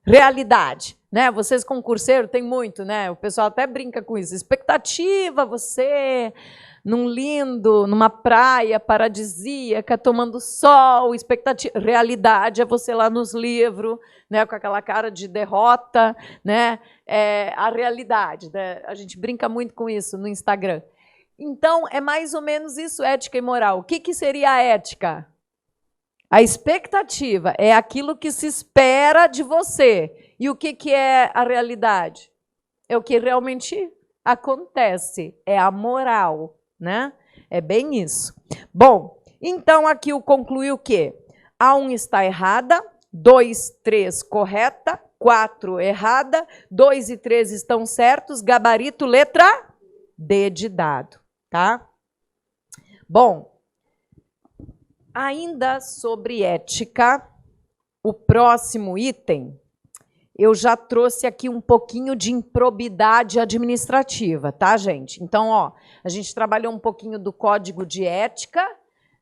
Realidade, né? Vocês concurseiros tem muito, né? O pessoal até brinca com isso. Expectativa, você numa praia paradisíaca, tomando sol, expectativa. Realidade é você lá nos livros, né? Com aquela cara de derrota, né? A realidade, né? A gente brinca muito com isso no Instagram. Então, é mais ou menos isso, ética e moral. O que seria a ética? A expectativa é aquilo que se espera de você. E o que é a realidade? É o que realmente acontece. É a moral, né? É bem isso. Bom, então aqui o conclui o quê? A1 está errada, 2, 3 correta, 4 errada, 2 e 3 estão certos, gabarito letra D de dado, tá? Bom, ainda sobre ética, o próximo item, eu já trouxe aqui um pouquinho de improbidade administrativa, tá, gente? Então, ó, a gente trabalhou um pouquinho do código de ética,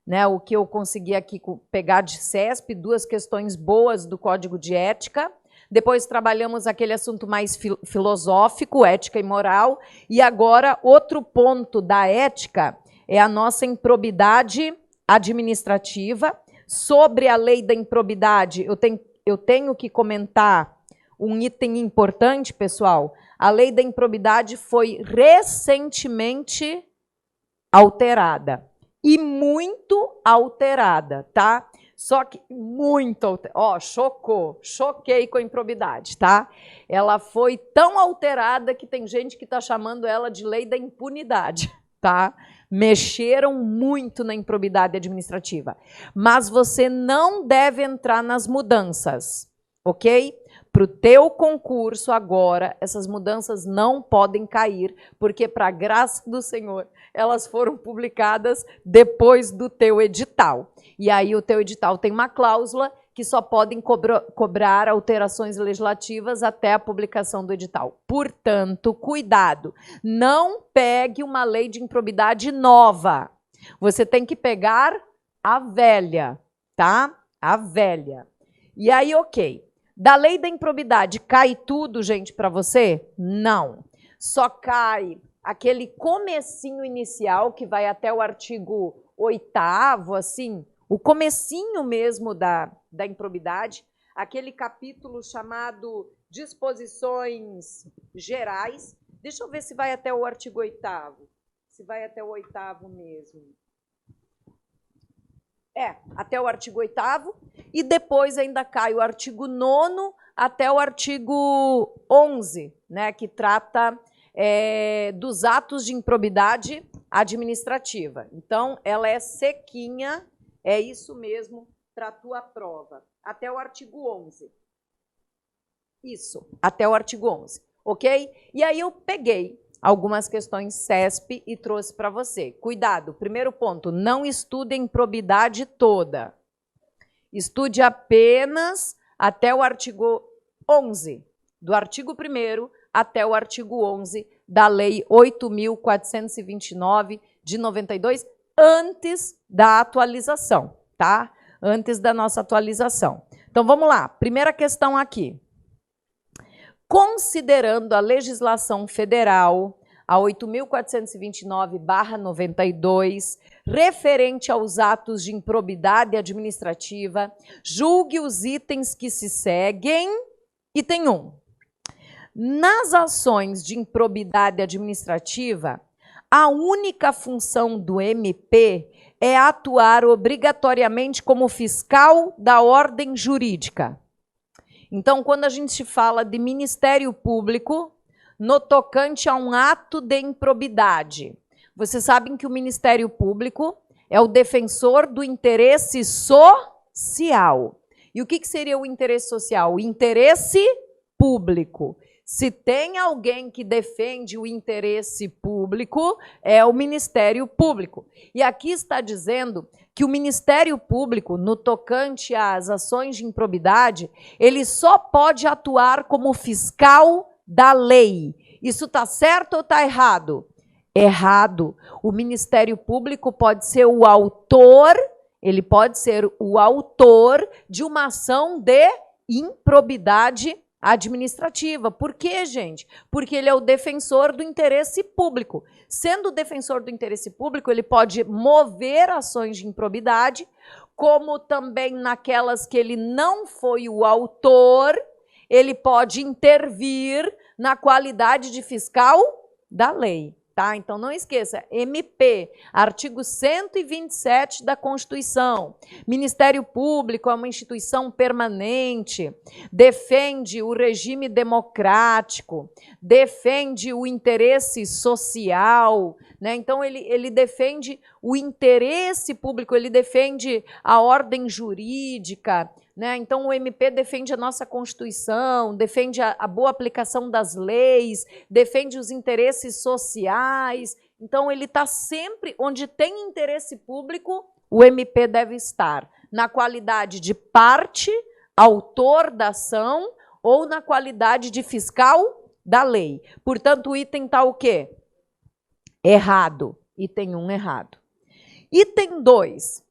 né? O que eu consegui aqui pegar de CESP, 2 questões boas do código de ética. Depois trabalhamos aquele assunto mais filosófico, ética e moral. E agora, outro ponto da ética é a nossa improbidade administrativa. Sobre a lei da improbidade, eu tenho que comentar um item importante, pessoal. A lei da improbidade foi recentemente alterada. E muito alterada, tá? Só que muito alterada. Ó, choquei com a improbidade, tá? Ela foi tão alterada que tem gente que está chamando ela de lei da impunidade, tá? Mexeram muito na improbidade administrativa. Mas você não deve entrar nas mudanças, ok? Para o teu concurso agora, essas mudanças não podem cair, porque, para a graça do Senhor, elas foram publicadas depois do teu edital. E aí o teu edital tem uma cláusula que só podem cobrar alterações legislativas até a publicação do edital. Portanto, cuidado, não pegue uma lei de improbidade nova. Você tem que pegar a velha, tá? A velha. E aí, ok. Da lei da improbidade, cai tudo, gente, para você? Não. Só cai aquele comecinho inicial, que vai até o artigo 8º, assim, o comecinho mesmo da improbidade, aquele capítulo chamado Disposições Gerais. Deixa eu ver se vai até o artigo 8º. Se vai até o 8º mesmo. Até o artigo 8º, e depois ainda cai o artigo 9º até o artigo 11, né, que trata dos atos de improbidade administrativa. Então, ela é sequinha, é isso mesmo para a tua prova, até o artigo 11. Isso, até o artigo 11, ok? E aí eu peguei algumas questões CESP e trouxe para você. Cuidado, primeiro ponto, não estude a improbidade toda. Estude apenas até o artigo 11, do artigo 1º até o artigo 11 da Lei 8.429 de 92, antes da atualização, tá? Antes da nossa atualização. Então, vamos lá. Primeira questão aqui. Considerando a legislação federal, a 8.429/92, referente aos atos de improbidade administrativa, julgue os itens que se seguem. Item 1. Nas ações de improbidade administrativa, a única função do MP é atuar obrigatoriamente como fiscal da ordem jurídica. Então, quando a gente fala de Ministério Público, no tocante a um ato de improbidade, vocês sabem que o Ministério Público é o defensor do interesse social. E o que seria o interesse social? O interesse público. Se tem alguém que defende o interesse público, é o Ministério Público. E aqui está dizendo que o Ministério Público, no tocante às ações de improbidade, ele só pode atuar como fiscal da lei. Isso está certo ou está errado? Errado. O Ministério Público pode ser o autor, ele pode ser o autor de uma ação de improbidade administrativa. Por quê, gente? Porque ele é o defensor do interesse público. Sendo o defensor do interesse público, ele pode mover ações de improbidade, como também naquelas que ele não foi o autor, ele pode intervir na qualidade de fiscal da lei. Tá? Então, não esqueça, MP, artigo 127 da Constituição. Ministério Público é uma instituição permanente, defende o regime democrático, defende o interesse social, né? Então, ele defende o interesse público, ele defende a ordem jurídica, né? Então, o MP defende a nossa Constituição, defende a boa aplicação das leis, defende os interesses sociais. Então, ele está sempre onde tem interesse público, o MP deve estar na qualidade de parte, autor da ação, ou na qualidade de fiscal da lei. Portanto, o item está o quê? Errado. Item 1, errado. Item 2.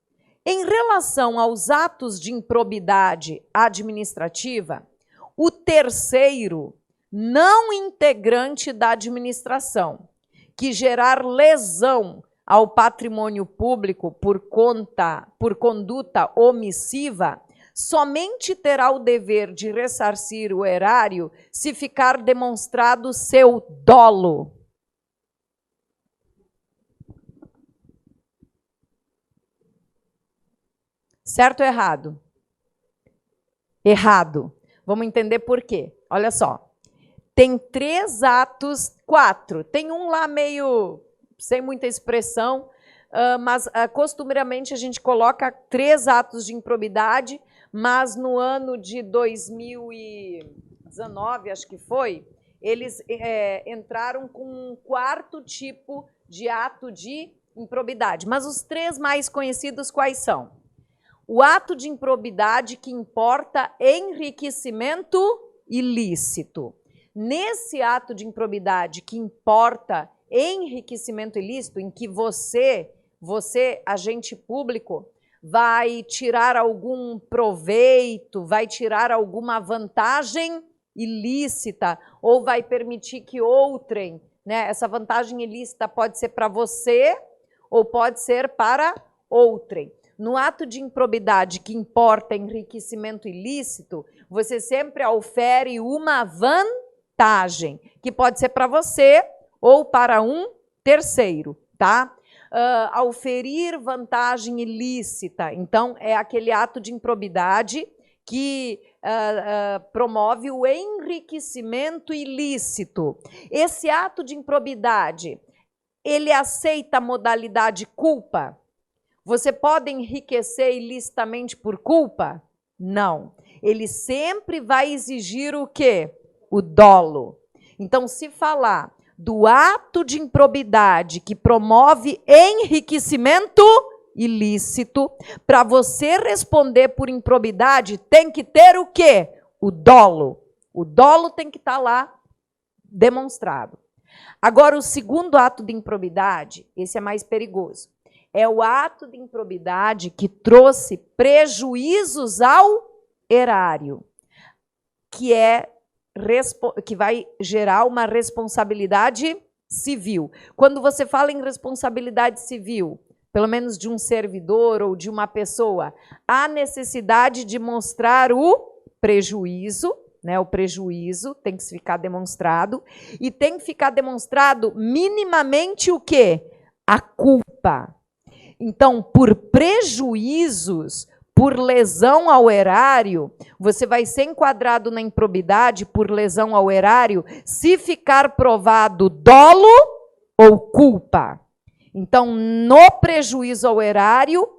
Em relação aos atos de improbidade administrativa, o terceiro, não integrante da administração, que gerar lesão ao patrimônio público por conduta omissiva, somente terá o dever de ressarcir o erário se ficar demonstrado seu dolo. Certo ou errado? Errado. Vamos entender por quê. Olha só. Tem 3 atos, 4. Tem um lá meio sem muita expressão, mas costumeiramente a gente coloca 3 atos de improbidade, mas no ano de 2019, acho que foi, eles entraram com um 4º tipo de ato de improbidade. Mas os 3 mais conhecidos quais são? O ato de improbidade que importa enriquecimento ilícito. Nesse ato de improbidade que importa enriquecimento ilícito, em que você, agente público, vai tirar algum proveito, vai tirar alguma vantagem ilícita, ou vai permitir que outrem, né? Essa vantagem ilícita pode ser para você ou pode ser para outrem. No ato de improbidade que importa enriquecimento ilícito, você sempre aufere uma vantagem, que pode ser para você ou para um terceiro, tá? Auferir vantagem ilícita, então é aquele ato de improbidade que promove o enriquecimento ilícito. Esse ato de improbidade, ele aceita a modalidade culpa? Você pode enriquecer ilicitamente por culpa? Não. Ele sempre vai exigir o quê? O dolo. Então, se falar do ato de improbidade que promove enriquecimento ilícito, para você responder por improbidade, tem que ter o quê? O dolo. O dolo tem que estar lá demonstrado. Agora, o segundo ato de improbidade, esse é mais perigoso. É o ato de improbidade que trouxe prejuízos ao erário, que vai gerar uma responsabilidade civil. Quando você fala em responsabilidade civil, pelo menos de um servidor ou de uma pessoa, há necessidade de mostrar o prejuízo, né? O prejuízo tem que ficar demonstrado, e tem que ficar demonstrado minimamente o quê? A culpa. Então, por prejuízos, por lesão ao erário, você vai ser enquadrado na improbidade por lesão ao erário se ficar provado dolo ou culpa. Então, no prejuízo ao erário,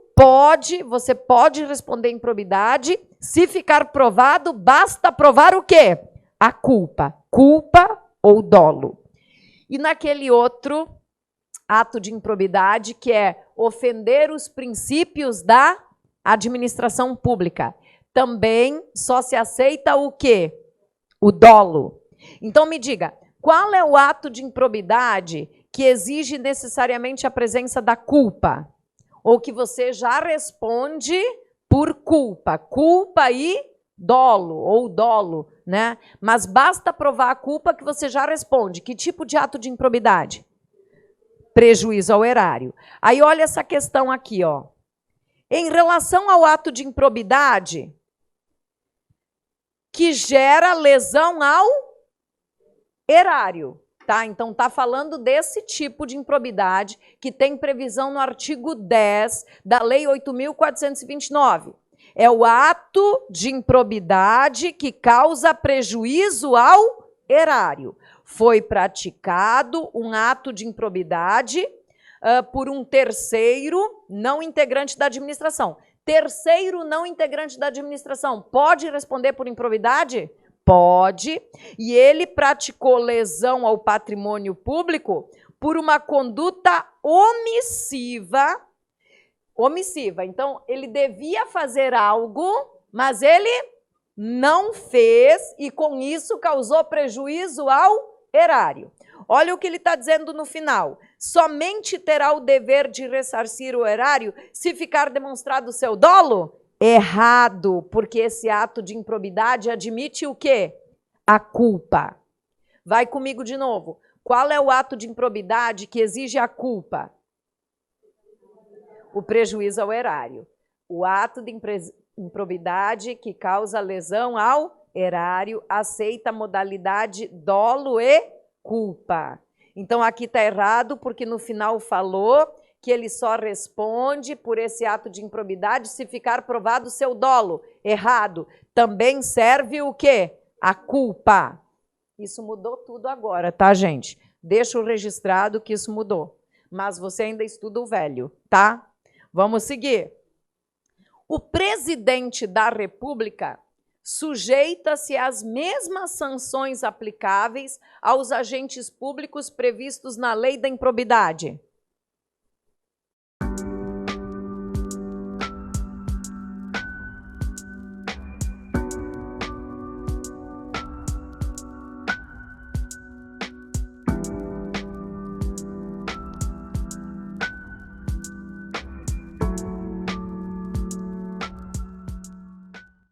você pode responder improbidade. Se ficar provado, basta provar o quê? A culpa. Culpa ou dolo. E naquele outro ato de improbidade, que é ofender os princípios da administração pública. Também só se aceita o quê? O dolo. Então me diga, qual é o ato de improbidade que exige necessariamente a presença da culpa, ou que você já responde por culpa, culpa e dolo, ou dolo, né? Mas basta provar a culpa que você já responde. Que tipo de ato de improbidade? Prejuízo ao erário. Aí olha essa questão aqui, ó. Em relação ao ato de improbidade que gera lesão ao erário, tá? Então tá falando desse tipo de improbidade que tem previsão no artigo 10 da Lei 8.429. É o ato de improbidade que causa prejuízo ao erário. Foi praticado um ato de improbidade por um terceiro não integrante da administração. Terceiro não integrante da administração pode responder por improbidade? Pode. E ele praticou lesão ao patrimônio público por uma conduta omissiva. Então, ele devia fazer algo, mas ele não fez e, com isso, causou prejuízo ao erário. Olha o que ele está dizendo no final. Somente terá o dever de ressarcir o erário se ficar demonstrado o seu dolo? Errado, porque esse ato de improbidade admite o quê? A culpa. Vai comigo de novo. Qual é o ato de improbidade que exige a culpa? O prejuízo ao erário. O ato de improbidade que causa lesão ao erário aceita a modalidade dolo e culpa. Então aqui está errado porque no final falou que ele só responde por esse ato de improbidade se ficar provado o seu dolo. Errado. Também serve o quê? A culpa. Isso mudou tudo agora, tá, gente? Deixa registrado que isso mudou. Mas você ainda estuda o velho, tá? Vamos seguir. O presidente da República sujeita-se às mesmas sanções aplicáveis aos agentes públicos previstos na lei da improbidade.